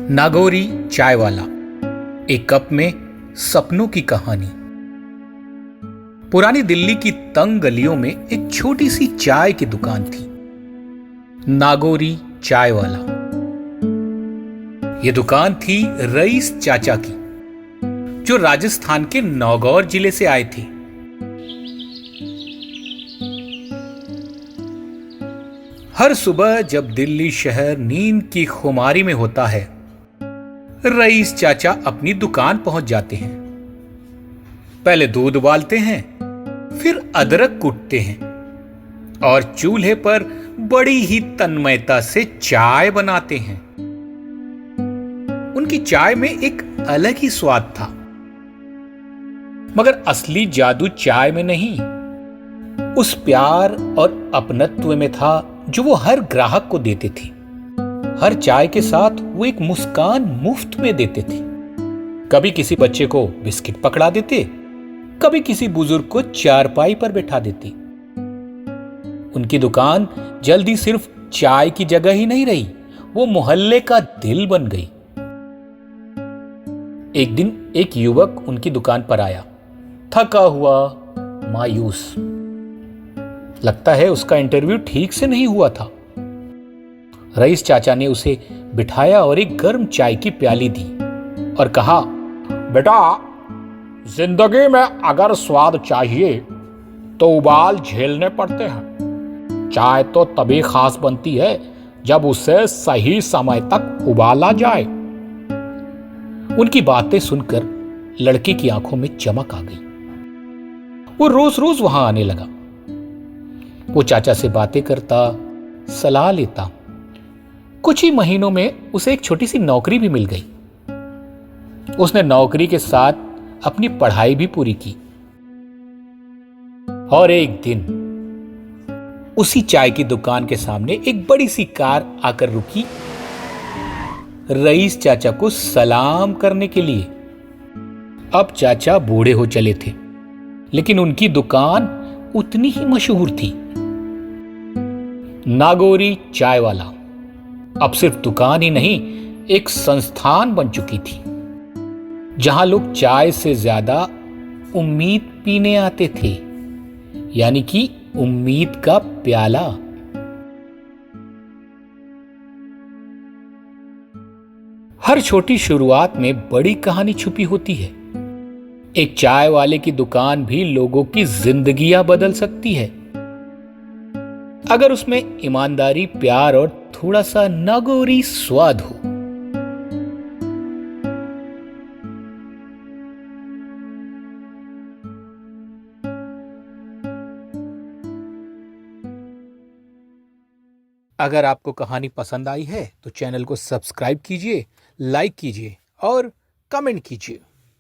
नागौरी चाय वाला, एक कप में सपनों की कहानी। पुरानी दिल्ली की तंग गलियों में एक छोटी सी चाय की दुकान थी, नागौरी चाय वाला। यह दुकान थी रईस चाचा की, जो राजस्थान के नागौर जिले से आए थे। हर सुबह जब दिल्ली शहर नींद की खुमारी में होता है, रईस चाचा अपनी दुकान पहुंच जाते हैं। पहले दूध उबालते हैं, फिर अदरक कूटते हैं और चूल्हे पर बड़ी ही तन्मयता से चाय बनाते हैं। उनकी चाय में एक अलग ही स्वाद था, मगर असली जादू चाय में नहीं, उस प्यार और अपनत्व में था जो वो हर ग्राहक को देते थे। हर चाय के साथ वो एक मुस्कान मुफ्त में देते थे। कभी किसी बच्चे को बिस्किट पकड़ा देते, कभी किसी बुजुर्ग को चारपाई पर बैठा देते। उनकी दुकान जल्दी सिर्फ चाय की जगह ही नहीं रही, वो मोहल्ले का दिल बन गई। एक दिन एक युवक उनकी दुकान पर आया, थका हुआ, मायूस। लगता है उसका इंटरव्यू ठीक से नहीं हुआ था। रईस चाचा ने उसे बिठाया और एक गर्म चाय की प्याली दी और कहा, बेटा, जिंदगी में अगर स्वाद चाहिए तो उबाल झेलने पड़ते हैं। चाय तो तभी खास बनती है जब उसे सही समय तक उबाला जाए। उनकी बातें सुनकर लड़के की आंखों में चमक आ गई। वो रोज रोज वहां आने लगा। वो चाचा से बातें करता, सलाह लेता। कुछ ही महीनों में उसे एक छोटी सी नौकरी भी मिल गई। उसने नौकरी के साथ अपनी पढ़ाई भी पूरी की। और एक दिन उसी चाय की दुकान के सामने एक बड़ी सी कार आकर रुकी, रईस चाचा को सलाम करने के लिए। अब चाचा बूढ़े हो चले थे, लेकिन उनकी दुकान उतनी ही मशहूर थी। नागौरी चाय वाला अब सिर्फ दुकान ही नहीं, एक संस्थान बन चुकी थी, जहां लोग चाय से ज्यादा उम्मीद पीने आते थे, यानी कि उम्मीद का प्याला। हर छोटी शुरुआत में बड़ी कहानी छुपी होती है। एक चाय वाले की दुकान भी लोगों की जिंदगियां बदल सकती है, अगर उसमें ईमानदारी, प्यार और थोड़ा सा नागौरी स्वाद हो। अगर आपको कहानी पसंद आई है तो चैनल को सब्सक्राइब कीजिए, लाइक कीजिए और कमेंट कीजिए।